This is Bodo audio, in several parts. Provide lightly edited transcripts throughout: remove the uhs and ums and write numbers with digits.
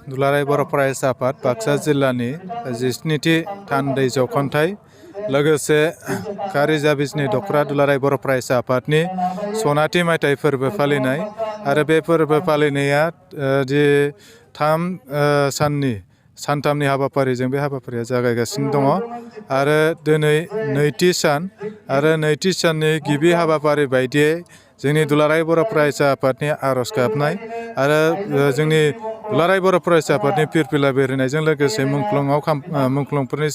दुलाराय बर' फरायसा आफाद बाक्सा जिल्लानि 17थि थान्दै जखन्थाइ लोगोसे कारिजा बिजनि दख'रा दुलाराय बर' फरायसा आफादनि सनाथि मायथाइ फोरबो फालिनाय आरो बे फोरबो फालिनाया सानथामनि हाबाफारिजों बे हाबाफारिया जागायगासिनो दङ आरो दिनै नैथि सान आरो नैथि साननि गिबि हाबाफारि बायदियै जोंनि दुलाराय बर' फरायसा आफादनि आर'ज गाबनाय आरो जोंनि दुलाराय बर' फरायसा आफादनि फिरफिला बेरहोनायजों लोगोसे मुंख्लंनि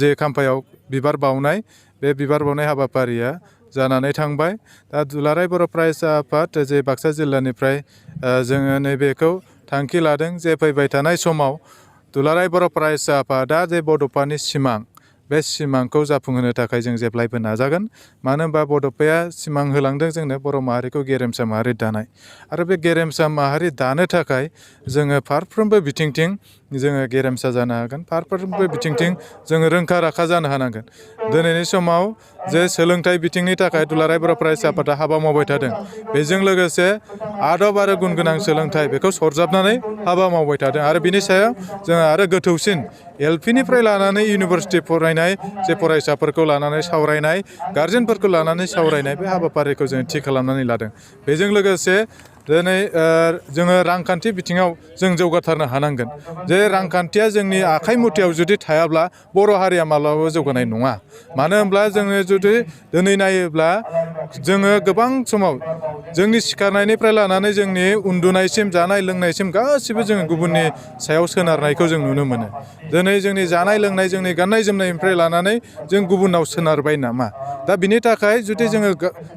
जे खाम्फायाव बिबार बावनाय बे बिबार बावनाय हाबाफारिया जानानै थांबाय। दा दुलाराय बर' फरायसा आफाद जे बाक्सा जिल्लानिफ्राय जोङो नैबेखौ थांखि लादों जे फैबाय थानाय समाव दुलाराय बर' फरायसा आफादा जे बड'फानि सिमां बे सिमांखौ जाफुंहोनो थाखाय जों जेब्लायबो नाजागोन। मानो होनबा बड'फाया सिमां होलांदों जोंनो बर' माहारिखौ गेरेमसा माहारि दानाय आरो बे गेरेमसा माहारि दानो थाखाय जोङो फारफ्रोमबो बिथिंथिं जोङो गेरेमसा जानो हागोन, फारफ्रोमबो बिथिंथिं जोङो रोंखा राखा जानो हानांगोन। दिनैनि समाव जे सोलोंथाइ बिथिंनि थाखाय दुलाराय बर' फरायसा आफादा हाबा मावबाय थादों, बेजों लोगोसे आदब आरो गुन गोनां सोलोंथाइ बेखौ सरजाबनानै हाबा मावबाय थादों आरो बिनि सायाव जोङो आरो गोथौसिन एलपिनिफ्राय लानानै इउनिभारसिटि फरायनाय जे फरायसाफोरखौ लानानै सावरायनाय, गार्जेनफोरखौ लानानै सावरायनाय बे हाबाफारिखौ जों थि खालामनानै लादों। बेजों लोगोसे दिनै जोङो रांखान्थि बिथिङाव जों जौगाथारनो हानांगोन। जे रांखान्थिया जोंनि आखाइ मुथायाव जुदि थायाब्ला बर' हारिया माब्लाबाबो जौगानाय नङा। मानो होनब्ला जोङो जुदि दिनै नायोब्ला जोङो गोबां समाव जोंनि सिखारनायनिफ्राय लानानै जोंनि उन्दुनायसिम जानाय लोंनायसिम गासिबो जोङो गुबुननि सायाव सोनारनायखौ जों नुनो मोनो। दिनै जोंनि जानाय लोंनाय जोंनि गाननाय जोमनायनिफ्राय लानानै जों गुबुनाव सोनारबाय नामा? दा बिनि थाखाय जुदि जोङो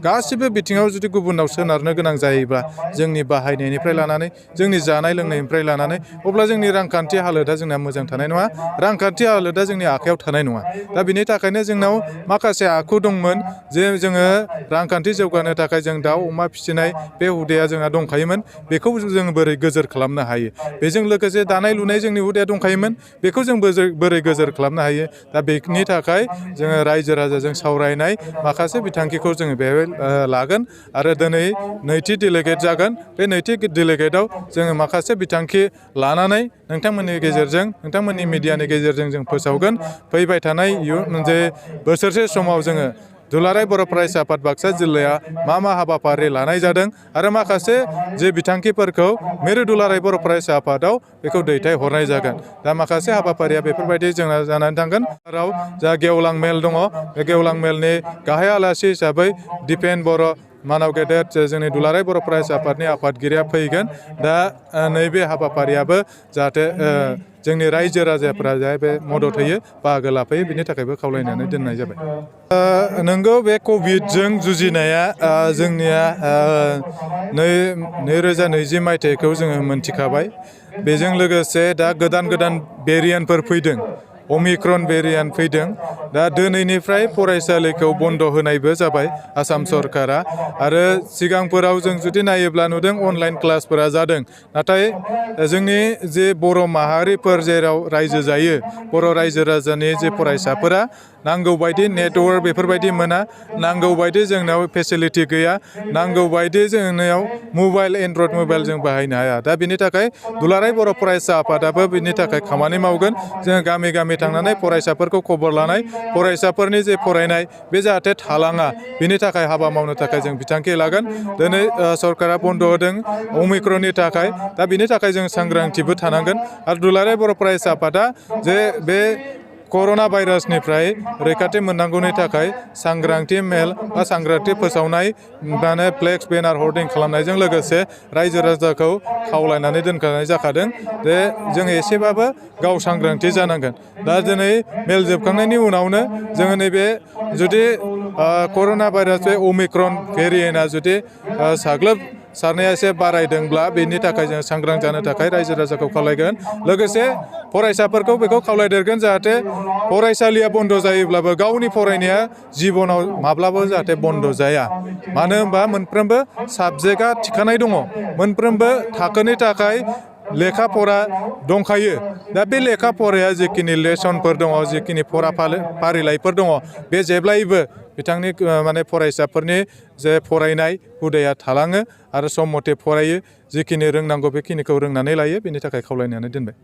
गासिबो बिथिङाव जुदि गुबुनाव सोनारनो गोनां जायोब्ला जोंनि बाहायनायनिफ्राय लानानै जोंनि जानाय लोंनायनिफ्राय लानानै अब्ला जोंनि रांखान्थि हालोदा जोंना मोजां थानाय नङा, रांखान्थि हालोदा जोंनि आखायाव थानाय नङा। दा बिनि थाखायनो जोंनाव माखासे आखु दंमोन जे जोङो रांखान्थि जौगानो थाखाय जों दाउ अमा फिसिनाय बे हुदाया जोंहा दंखायोमोन, बेखौ जों बोरै गोजोर खालामनो हायो। बेजों लोगोसे दानाय लुनाय जोंनि हुदाया दंखायोमोन, बेखौ जों बोरै गोजोर खालामनो हायो। दा बेनि थाखाय जोङो रायजो राजाजों सावरायनाय माखासे बिथांखिखौ जोङो बेवहाय लागोन आरो दिनै नैथि डेलिगेट जागोन। बे नैथि डेलिगेटआव जोङो माखासे बिथांखि लानानै नोंथांमोननि गेजेरजों, नोंथांमोननि मिडियानि गेजेरजों जों फोसावगोन। फैबाय थानाय जे बोसोरसे समाव जोङो दुलाराय बर' फरायसा आफाद बाक्सा जिल्लाया मा हाबाफारि लानाय जादों आरो माखासे जे बिथांखिफोरखौ मिरु दुलाराय बर' फरायसा आफादाव बेखौ दैथायहरनाय जागोन। दा माखासे हाबाफारिया बेफोरबायदि जोंना जानानै थांगोन। जा गेवलां मेल दङ, बे गेवलां मेलनि गाहाय आलासि हिसाबै दिपेन बर' मानाव गेदेर जोंनि दुलाराय बर' फरायसा आफादनि आफादगिरिया फैगोन। दा नैबे हाबाफारियाबो जाहाथे जोंनि रायजो राजाफोरा बे मदद होयो, बाहागो लाफैयो, बिनि थाखायबो खावलायनानै दोननाय जाबाय। नोंगौ बे कभिडजों जुजिनाया जोंनिया 2020 मायथाइखौ जोङो मोनथिखाबाय। बेजों लोगोसे दा गोदान भेरिएन्टफोर फैदों, अमिक्रन भेरिएन्ट फैदों। दा दिनैनिफ्राय फरायसालिखौ बन्द' होनायबो जाबाय आसाम सरकारा आरो सिगांफोराव जों जुदि नायोब्ला नुदों अनलाइन क्लासफोरा जादों। नाथाय जोंनि जे बर' माहारिफोर जेराव रायजो जायो, बर' रायजो राजानि जे फरायसाफोरा नांगौ बायदि नेटवर्क बेफोरबायदि मोना, नांगौ बायदि जोंनाव फेसिलिटि गैया, नांगौ बायदि जोंनियाव मबाइल एन्ड्रइड मबाइल जों बाहायनो हाया। दा बिनि थाखाय दुलाराय बर' फरायसा आफादाबो बिनि थाखाय खामानि मावगोन। जोङो गामि गामि थांनानै फरायसाफोरखौ खबर लानाय, फरायसाफोरनि जे फरायनाय बे जाहाथे थालाङा, बिनि थाखाय हाबा मावनो थाखाय जों बिथांखि लागोन। दिनै सरकारा बन्द' होदों अमिक्रननि थाखाय, दा बिनि थाखाय जों सांग्रांथिबो थानांगोन। आरो दुलाराय बर' फरायसा आफादा जे बे कर'ना भाइरासनिफ्राय रैखाथि मोननांगौनि थाखाय सांग्रांथि मेल बा सांग्रांथि फोसावनाय, माने फ्लेक्स बेनार हर्डिं खालामनायजों लोगोसे रायजो राजाखौ खावलायनानै दोनखानाय जाखादों जे जों एसेबाबो गाव सांग्रांथि जानांगोन। दा दिनै मेल जोबखांनायनि उनावनो जोङो नैबे जुदि कर'ना भाइरास बे अमिक्रन भेरिएन्टआ जुदि साग्लोबसारनाया एसे बारायदोंब्ला बेनि थाखाय जों सांग्रां जानो थाखाय रायजो राजाखौ खावलायगोन। लोगोसे फरायसाफोरखौ बेखौ खावलायदेरगोन जाहाथे फरायसालिया बन्द' जायोब्लाबो गावनि फरायनाया जिबनाव माब्लाबाबो जाहाथे बन्द' जाया। मानो होनबा मोनफ्रोमबो साबजेक्टआ थिखानाय दङ, मोनफ्रोमबो थाखोनि थाखाय लेखा फरा दंखायो दा बे लेखा फराया जिखिनि लेसनफोर दङ जिखिनि फरा फारिलाइफोर दङ बे जेब्लायबो बिथांनि माने फरायसाफोरनि जे फरायनाय हुदाया थालाङो आरो सम मथे फरायो जिखिनि रोंनांगौ बेखिनिखौ रोंनानै लायो बेनि थाखाय खावलायनानै दोनबाय।